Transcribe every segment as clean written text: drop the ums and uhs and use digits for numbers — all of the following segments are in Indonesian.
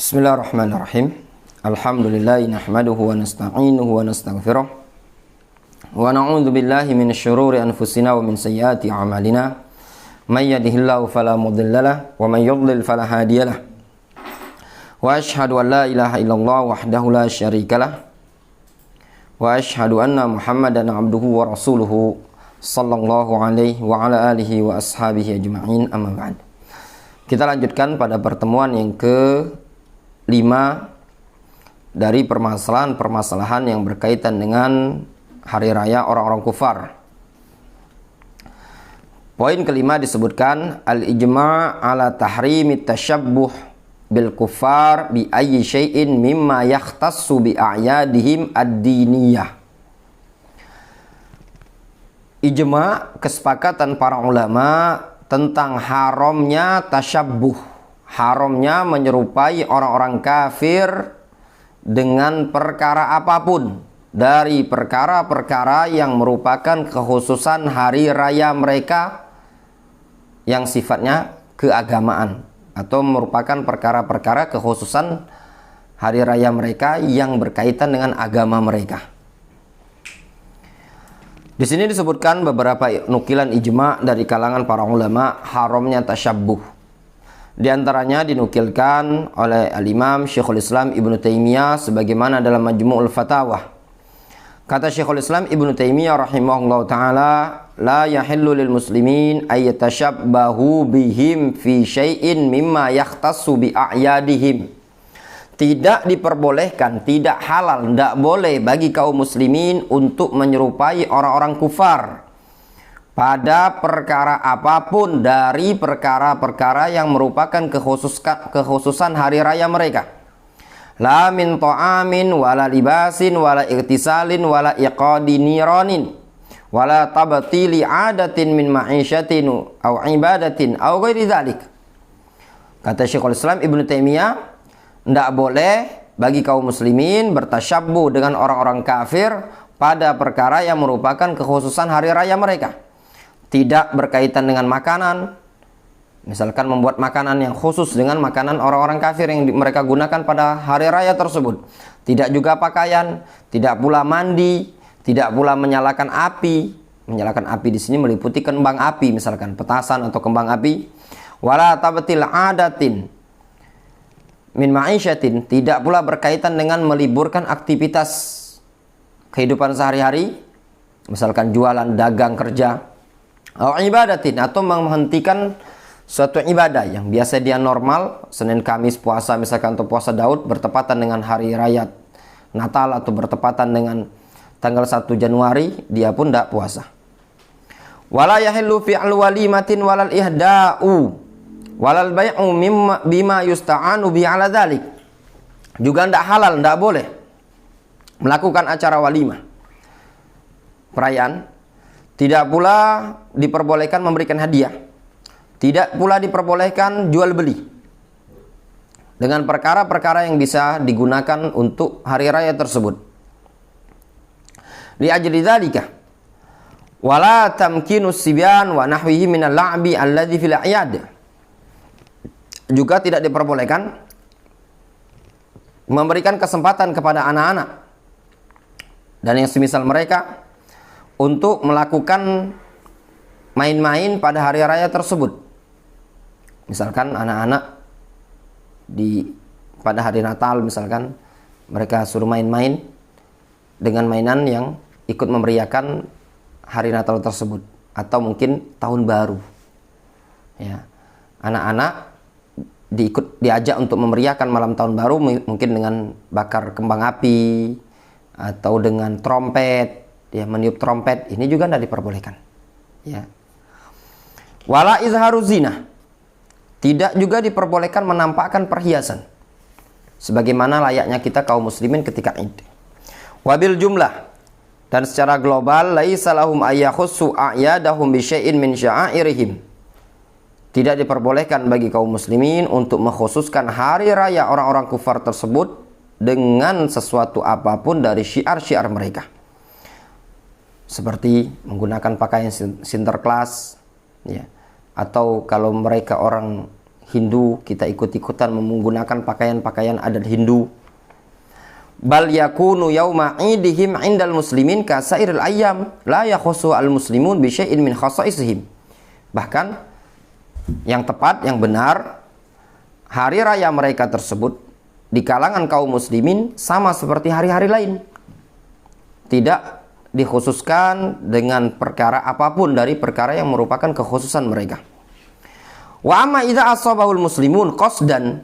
Bismillahirrahmanirrahim. Alhamdulillahi nahmaduhu wa nasta'inuhu wa nastaghfiruh. Wa na'udzu billahi minasyururi anfusina wa min sayyiati a'malina. May yahdihillahu fala mudhillalah wa may yudlil fala hadiyalah. Wa asyhadu an la ilaha illallah wahdahu la syarikalah. Wa asyhadu anna Muhammadan 'abduhu wa rasuluhu sallallahu alaihi wa ala alihi wa ashabihi ajma'in, amma ba'd. Kita lanjutkan pada pertemuan yang ke-5 dari permasalahan-permasalahan yang berkaitan dengan hari raya orang-orang kufar. Poin kelima disebutkan al-ijma' ala tahrimit tasyabbuh bil kufar bi ayyi syai'in mimma yakhtassu bi a'yadihim ad-diniyah. Ijma', kesepakatan para ulama tentang haramnya tasyabbuh, haramnya menyerupai orang-orang kafir dengan perkara apapun dari perkara-perkara yang merupakan kekhususan hari raya mereka yang sifatnya keagamaan, atau merupakan perkara-perkara kekhususan hari raya mereka yang berkaitan dengan agama mereka. Di sini disebutkan beberapa nukilan ijma' dari kalangan para ulama haramnya tasyabbuh. Di antaranya dinukilkan oleh al-Imam Syekhul Islam Ibnu Taimiyah sebagaimana dalam Majmu'ul Fatawa. Kata Syekhul Islam Ibnu Taimiyah rahimahullah ta'ala, la yahillu lil muslimin ay yatashabbahu bihim fi syai'in mimma yakhtassu bi a'yadihim. Tidak diperbolehkan, tidak halal, tidak boleh bagi kaum muslimin untuk menyerupai orang-orang kufar pada perkara apapun dari perkara-perkara yang merupakan kekhususan hari raya mereka. La min ta'amin wala libasin wala iktisalin wala iqadi niranin wala tabtili adatin min ma'isyatin au ibadatin au ghairi dzalik. Kata Syekhul Islam Ibnu Taimiyah, tidak boleh bagi kaum muslimin bertasyabbuh dengan orang-orang kafir pada perkara yang merupakan kekhususan hari raya mereka. Tidak berkaitan dengan makanan, misalkan membuat makanan yang khusus dengan makanan orang-orang kafir yang mereka gunakan pada hari raya tersebut. Tidak juga pakaian, tidak pula mandi, tidak pula menyalakan api. Menyalakan api di sini meliputi kembang api, misalkan petasan atau kembang api. Wala tabtil adatin min ma'isyatin, tidak pula berkaitan dengan meliburkan aktivitas kehidupan sehari-hari, misalkan jualan, dagang, kerja. Atau ibadatin, atau menghentikan suatu ibadah yang biasa dia normal, Senin, Kamis, puasa misalkan, atau puasa Daud bertepatan dengan hari raya Natal atau bertepatan dengan tanggal 1 Januari, dia pun tidak puasa. Wala yahillu fi'al walimatin walal ihda'u walal bai'u bima yusta'anu bi ala dzalik. Juga tidak halal, tidak boleh melakukan acara walimah, perayaan. Tidak pula diperbolehkan memberikan hadiah. Tidak pula diperbolehkan jual beli dengan perkara-perkara yang bisa digunakan untuk hari raya tersebut. Li ajli dzalika wala tamkinus sibyan wa nahwihi minal la'bi alladhi fil a'yad. Juga tidak diperbolehkan memberikan kesempatan kepada anak-anak dan yang semisal mereka untuk melakukan main-main pada hari raya tersebut. Misalkan anak-anak pada hari Natal misalkan mereka suruh main-main dengan mainan yang ikut memeriahkan hari Natal tersebut, atau mungkin tahun baru. Ya. Anak-anak diajak untuk memeriahkan malam tahun baru mungkin dengan bakar kembang api atau dengan trompet. Ya, meniup trompet, ini juga tidak diperbolehkan. Ya. Wala izharu zina, tidak juga diperbolehkan menampakkan perhiasan sebagaimana layaknya kita kaum muslimin ketika Id. Wabil jumlah, dan secara global, laisa lahum ayakhussu a'yadahum bi syai'in min sya'airihim. Tidak diperbolehkan bagi kaum muslimin untuk mengkhususkan hari raya orang-orang kufar tersebut dengan sesuatu apapun dari syiar-syiar mereka, seperti menggunakan pakaian sinterklas, ya, atau kalau mereka orang Hindu, kita ikut-ikutan menggunakan pakaian-pakaian adat Hindu. Bal yakunu yauma idihim indal muslimin ka sairil ayyam la yakhussu al muslimun bi syai'in min khasaisihim. Bahkan yang tepat, yang benar, hari raya mereka tersebut di kalangan kaum muslimin sama seperti hari-hari lain. Tidak dikhususkan dengan perkara apapun dari perkara yang merupakan kekhususan mereka. Wa amma idza asabahul muslimun qasdan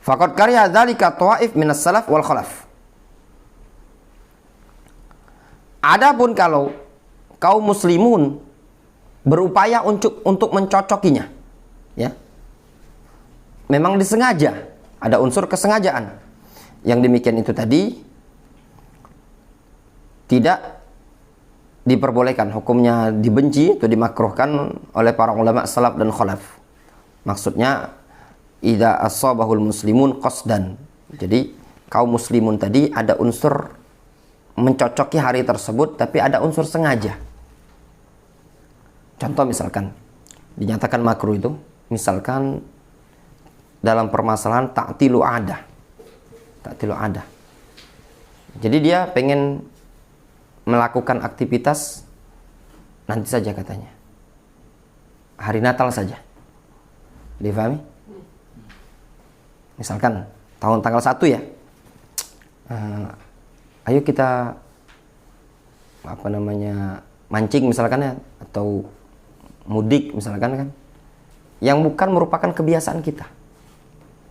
faqad kariha dzalika tawaif minas salaf wal khalaf. Adapun kalau kaum muslimun berupaya untuk mencocokinya, ya, memang disengaja, ada unsur kesengajaan. Yang demikian itu tadi tidak diperbolehkan, hukumnya dibenci atau dimakruhkan oleh para ulama salaf dan khalaf. Maksudnya idza asabahul muslimun qasdan. Jadi kaum muslimun tadi ada unsur mencocoki hari tersebut, tapi ada unsur sengaja. Contoh misalkan dinyatakan makruh itu, misalkan dalam permasalahan ta'tilu adah. Ta'tilu adah. Jadi dia pengen melakukan aktivitas nanti saja katanya, hari Natal saja, difahami? Misalkan tanggal 1 ya, ayo kita mancing misalkan ya, atau mudik misalkan kan, yang bukan merupakan kebiasaan kita.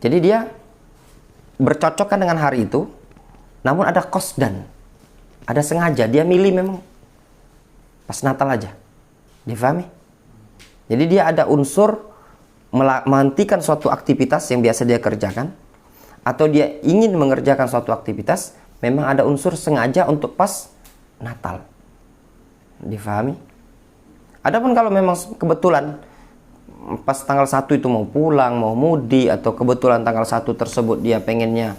Jadi dia bercocokkan dengan hari itu, namun ada qasdan, ada sengaja, dia milih memang pas Natal aja, difahami? Jadi dia ada unsur menghentikan suatu aktivitas yang biasa dia kerjakan, atau dia ingin mengerjakan suatu aktivitas, memang ada unsur sengaja untuk pas Natal, difahami? Adapun kalau memang kebetulan pas tanggal 1 itu mau pulang, mau mudik, atau kebetulan tanggal 1 tersebut dia pengennya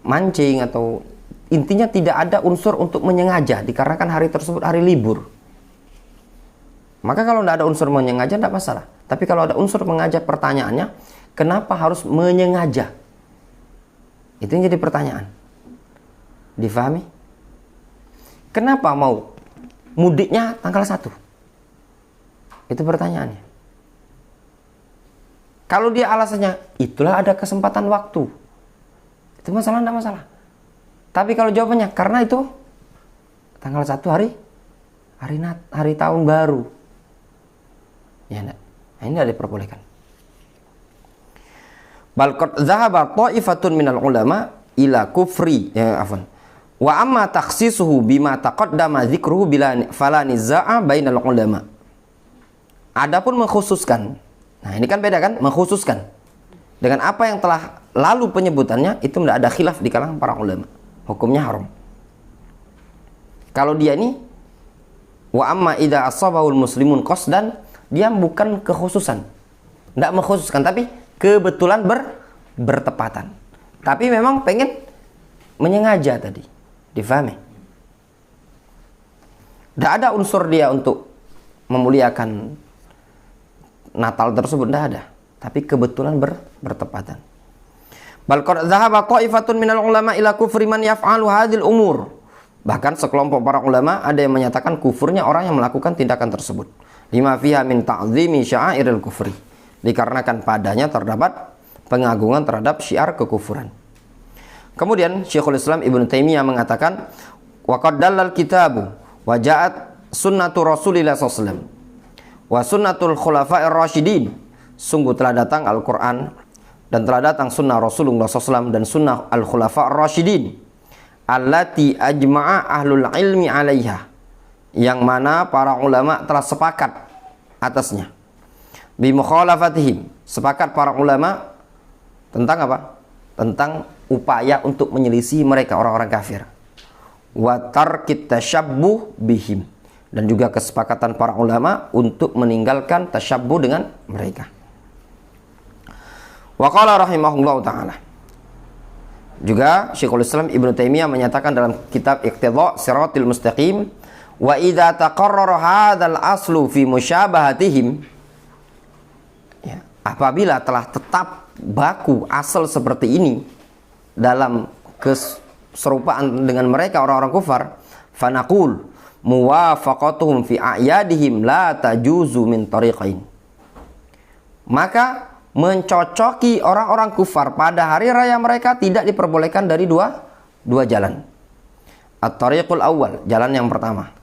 mancing, atau intinya tidak ada unsur untuk menyengaja, dikarenakan hari tersebut hari libur, maka kalau tidak ada unsur menyengaja tidak masalah. Tapi kalau ada unsur mengaja, pertanyaannya kenapa harus menyengaja? Itu yang jadi pertanyaan, difahami? Kenapa mau mudiknya tanggal 1? Itu pertanyaannya. Kalau dia alasannya itulah ada kesempatan waktu, itu masalah, tidak masalah. Tapi kalau jawabannya karena itu tanggal 1 hari tahun baru, ya enggak. Nah, ini tidak diperbolehkan. Bal qad dhahaba ta'ifatun minal ulama ila kufri, wa amma takhsisuhu bima taqaddama dzikruhu bila fala nizaa bainal ulama. Adapun mengkhususkan, nah ini kan beda kan, mengkhususkan dengan apa yang telah lalu penyebutannya, itu tidak ada khilaf di kalangan para ulama, hukumnya haram. Kalau dia ini wa amma idza asabahul muslimun qasdan, dia bukan kekhususan, tidak mengkhususkan, tapi kebetulan bertepatan, tapi memang pengen menyengaja tadi, difahami? Tidak ada unsur dia untuk memuliakan Natal tersebut, tidak ada, tapi kebetulan bertepatan. Bal qad dhahaba ta'ifatun minal ulama ila kufri man yaf'alu hadhil umur. Bahkan sekelompok para ulama ada yang menyatakan kufurnya orang yang melakukan tindakan tersebut. Lima fiha min ta'zimi sya'airil kufri. Dikarenakan padanya terdapat pengagungan terhadap syiar kekufuran. Kemudian Syekhul Islam Ibnu Taimiyah mengatakan, wa qad dallal kitabu wa ja'at sunnatu Rasulillah sallallahu alaihi wasallam wa sunnatul khulafa'ir rasyidin. Sungguh telah datang Al-Qur'an dan telah datang sunnah Rasulullah SAW dan sunnah al-khulafa ar-rasyidin allati ajma'a ahlul ilmi alaiha, yang mana para ulama telah sepakat atasnya. Bi mukhalafatihim, sepakat para ulama tentang apa? Tentang upaya untuk menyelisih mereka orang-orang kafir. Wa tarkit tasyabbuh bihim, dan juga kesepakatan para ulama untuk meninggalkan tasyabbuh dengan mereka. Wa qala rahimahullahu ta'ala, juga Syekhul Islam Ibnu Taimiyah menyatakan dalam kitab Iqtidha Siratil Mustaqim, wa idza taqarrara hadzal aslu fi musyabahatihim, apabila telah tetap baku asal seperti ini dalam keserupaan dengan mereka orang-orang kufar, fanaqul muwafaqatuhum fi a'yadihim la tajuzu min tariqain. Maka mencocoki orang-orang kufar pada hari raya mereka tidak diperbolehkan dari dua jalan. At-tariqul awal, jalan yang pertama.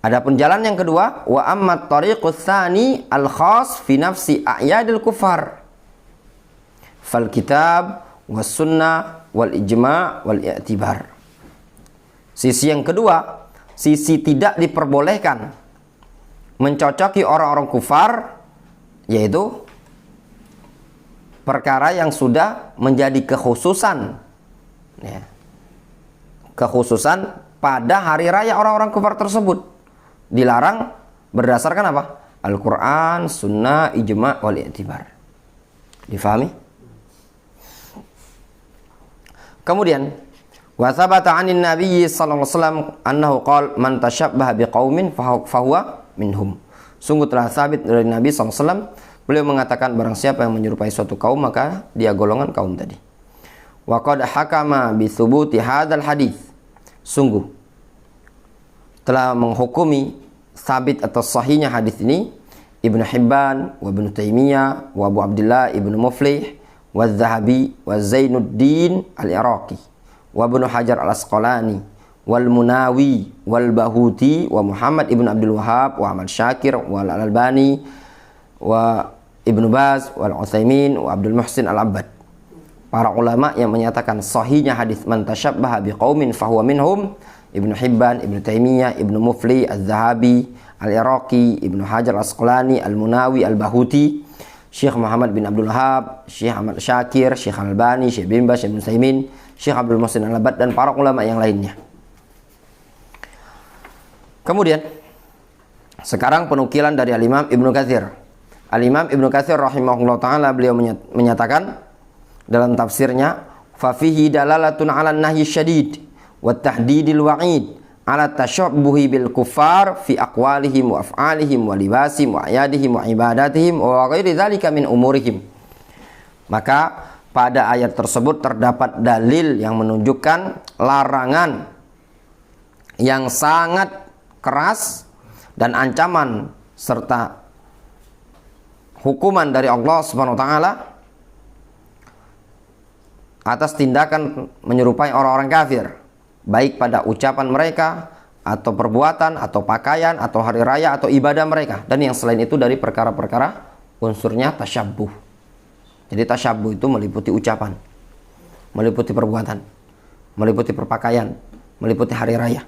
Adapun jalan yang kedua, wa amma tariqus tsani al-khas fi nafsi a'yadil kufar. Fal kitab was sunnah wal ijma' wal i'tibar. Sisi yang kedua, sisi tidak diperbolehkan mencocoki orang-orang kufar, yaitu perkara yang sudah menjadi kekhususan, ya, kekhususan pada hari raya orang-orang kufar tersebut, dilarang berdasarkan apa? Al-Quran, sunnah, ijma' wal i'tibar. Difahami? Kemudian wa thabata 'anin nabiy sallallahu alaihi wasallam annahu qala man tashabbaha biqaumin fahuwa minhum. Sungguh telah sabit dari Nabi sallallahu alaihi wasallam, beliau mengatakan barang siapa yang menyerupai suatu kaum maka dia golongan kaum tadi. Wa qad hakama bi thubuti hadzal hadits. Sungguh telah menghukumi sabit atau sahihnya hadis ini Ibnu Hibban wa Ibnu Taimiyah wa Abu Abdullah Ibnu Muflih wa Zahabi wa Zainuddin al-Iraqi wa Ibnu Hajar al-Asqalani wal Munawi wal Bahuti wa Muhammad Ibnu Abdul Wahhab wa Ahmad Syakir wa Al-Albani wa Ibnu Baz wal Utsaimin wa Abdul Muhsin al-Abbad. Para ulama yang menyatakan sahihnya hadis man tashabbaha biqaumin fahuwa minhum, Ibnu Hibban, Ibnu Taimiyah, Ibnu Mufli, Az-Zahabi, Al-Iraqi, Ibnu Hajar Al-Asqalani, Al-Munawi, Al-Bahuti, Syekh Muhammad bin Abdul Wahhab, Syekh Ahmad Syakir, Syekh Al-Albani, Syekh bin Baz, Syekh Ibnu Utsaimin, Syekh Abdul Muhsin Al-Abbad dan para ulama yang lainnya. Kemudian sekarang penukilan dari Al-Imam Ibnu Katsir. Al-Imam Ibnu Katsir rahimahullah taala beliau menyatakan dalam tafsirnya, fa fihi dalalatun 'ala an-nahyi syadid wa tahdidil wa'id 'ala tashabbuhi bil kuffar fi aqwalihim wa af'alihim wa libasihim wa ayadihim wa ibadatihim wa ghairi dzalika min umurihim. Maka pada ayat tersebut terdapat dalil yang menunjukkan larangan yang sangat keras dan ancaman serta hukuman dari Allah Subhanahu wa taala atas tindakan menyerupai orang-orang kafir, baik pada ucapan mereka atau perbuatan atau pakaian atau hari raya atau ibadah mereka, dan yang selain itu dari perkara-perkara unsurnya tasyabbuh. Jadi tasyabbuh itu meliputi ucapan, meliputi perbuatan, meliputi perpakaian, meliputi hari raya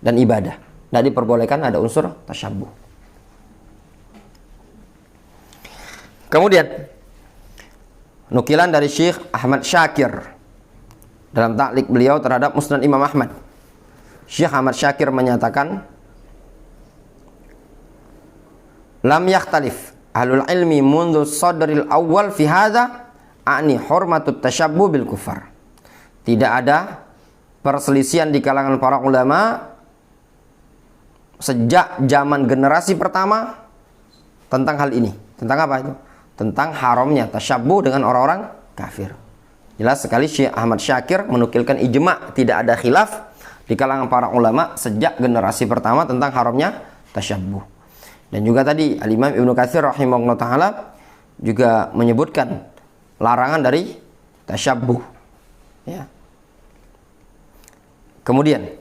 dan ibadah. Tidak diperbolehkan ada unsur tasyabbuh. Kemudian nukilan dari Syekh Ahmad Syakir dalam ta'liq beliau terhadap Musnad Imam Ahmad. Syekh Ahmad Syakir menyatakan, lam yakhtalif ahlul ilmi mundu sadril awal fi hadza ani hurmatut tashabbuh bil kufar. Tidak ada perselisihan di kalangan para ulama sejak zaman generasi pertama tentang hal ini. Tentang apa itu? Tentang haramnya tasyabbuh dengan orang-orang kafir. Jelas sekali Syekh Ahmad Syakir menukilkan ijma', tidak ada khilaf di kalangan para ulama sejak generasi pertama tentang haramnya tasyabbuh. Dan juga tadi Al-Imam Ibnu Katsir rahimahullah taala juga menyebutkan larangan dari tasyabbuh, ya. Kemudian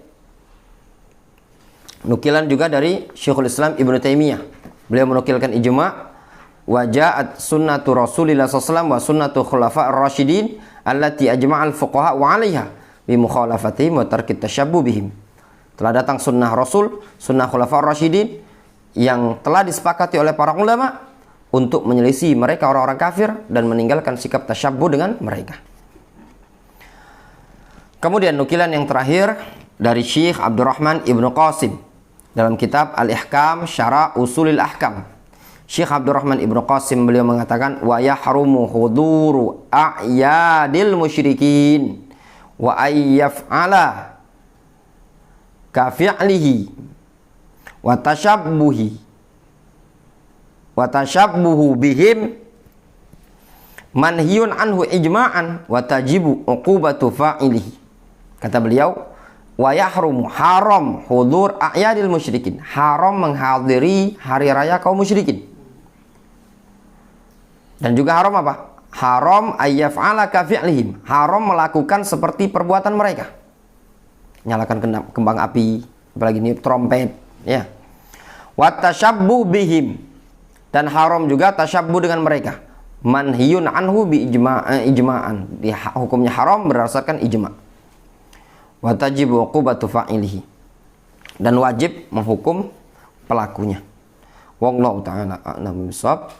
nukilan juga dari Syekhul Islam Ibnu Taimiyah, beliau menukilkan ijma', wa ja'at sunnatu Rasulillah sallallahu alaihi wasallam wa sunnatu khulafa'ir rasyidin allati ajma'al fuqaha wa 'alaiha bi mukhalafatihim wa tarkit tasyabbuh bihim. Telah datang sunnah Rasul, sunnah khulafa'ir rasyidin yang telah disepakati oleh para ulama untuk menyelisih mereka orang-orang kafir dan meninggalkan sikap tasyabbuh dengan mereka. Kemudian nukilan yang terakhir dari Syekh Abdurrahman Ibnu Qasim dalam kitab Al-Ihkam Syara' Usulil Ahkam. Syekh Abdurrahman Ibnu Qasim beliau mengatakan, wa yahrumu huduru a'yadil musyrikin wa ayyaf'ala ka fi'lihi wa tashabbuhu bihim manhiyun anhu ijma'an wa tajibu uqubatu fa'ilihi. Kata beliau, wa yahrumu, haram hudur a'yadil musyrikin, haram menghadiri hari raya kaum musyrikin. Dan juga haram apa? Haram ayyaf'ala ka fi'lihim, haram melakukan seperti perbuatan mereka. Nyalakan kembang api, apalagi ini trompet, ya. Wa tashabbuh bihim, dan haram juga tasyabbuh dengan mereka. Manhiyun anhu bi ijma'an, hukumnya haram berdasarkan ijma'. Wa tajibu uqubatu fa'ilihi, dan wajib menghukum pelakunya. Wallahu ta'ala a'lam bishawab.